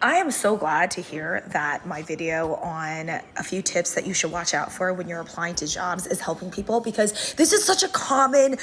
I am so glad to hear that my video on a few tips that you should watch out for when you're applying to jobs is helping people, because this is such a common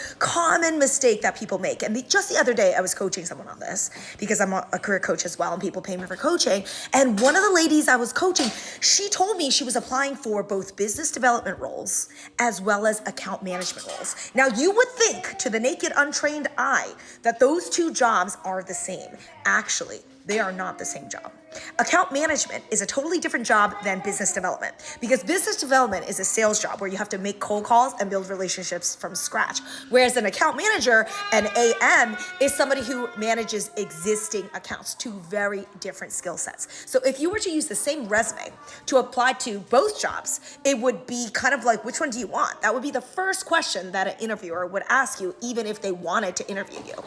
mistake that people make. And just the other day, I was coaching someone on this because I'm a career coach as well and people pay me for coaching. And one of the ladies I was coaching, she told me she was applying for both business development roles as well as account management roles. Now, you would think to the naked, untrained eye that those two jobs are the same. Actually, they are not the same job. Account management is a totally different job than business development, because business development is a sales job where you have to make cold calls and build relationships from scratch. Whereas an account manager, an AM, is somebody who manages existing accounts, two very different skill sets. So if you were to use the same resume to apply to both jobs, it would be kind of like, which one do you want? That would be the first question that an interviewer would ask you, even if they wanted to interview you.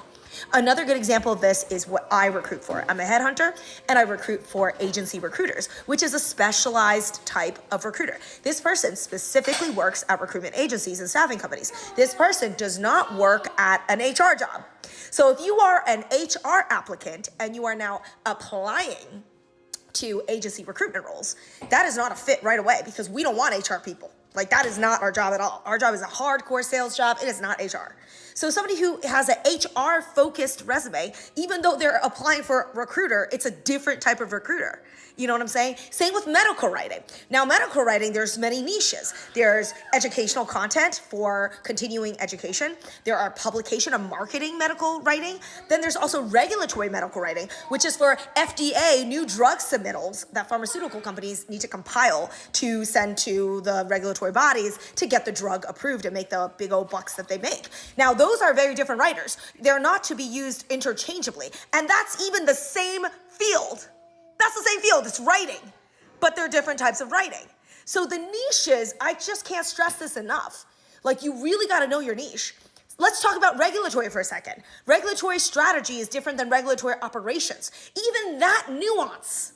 Another good example of this is what I recruit for. I'm a headhunter and I recruit for agency recruiters, which is a specialized type of recruiter. This person specifically works at recruitment agencies and staffing companies. This person does not work at an HR job. So if you are an HR applicant and you are now applying to agency recruitment roles, that is not a fit right away, because we don't want HR people. Like, that is not our job at all. Our job is a hardcore sales job. It is not HR. So somebody who has an HR focused resume, even though they're applying for a recruiter, it's a different type of recruiter. You know what I'm saying? Same with medical writing. Now, medical writing, there's many niches. There's educational content for continuing education. There are publication and marketing medical writing. Then there's also regulatory medical writing, which is for FDA new drug submittals that pharmaceutical companies need to compile to send to the regulatory bodies to get the drug approved and make the big old bucks that they make. Now, those are very different writers. They're not to be used interchangeably. And that's even the same field. That's the same field, it's writing, but they're different types of writing. So the niches, I just can't stress this enough. Like, you really gotta know your niche. Let's talk about regulatory for a second. Regulatory strategy is different than regulatory operations. Even that nuance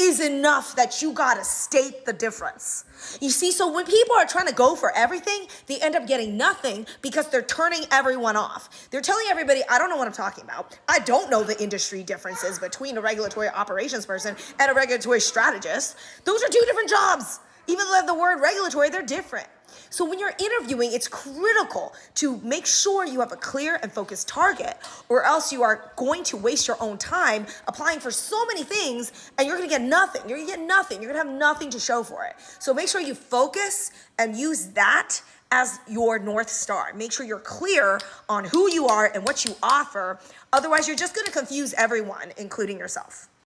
is enough that you gotta state the difference. You see, so when people are trying to go for everything, they end up getting nothing because they're turning everyone off. They're telling everybody, I don't know what I'm talking about. I don't know the industry differences between a regulatory operations person and a regulatory strategist. Those are two different jobs. Even though they have the word regulatory, they're different. So when you're interviewing, it's critical to make sure you have a clear and focused target, or else you are going to waste your own time applying for so many things and you're gonna get nothing. You're gonna get nothing. You're gonna have nothing to show for it. So make sure you focus and use that as your North Star. Make sure you're clear on who you are and what you offer. Otherwise, you're just gonna confuse everyone, including yourself.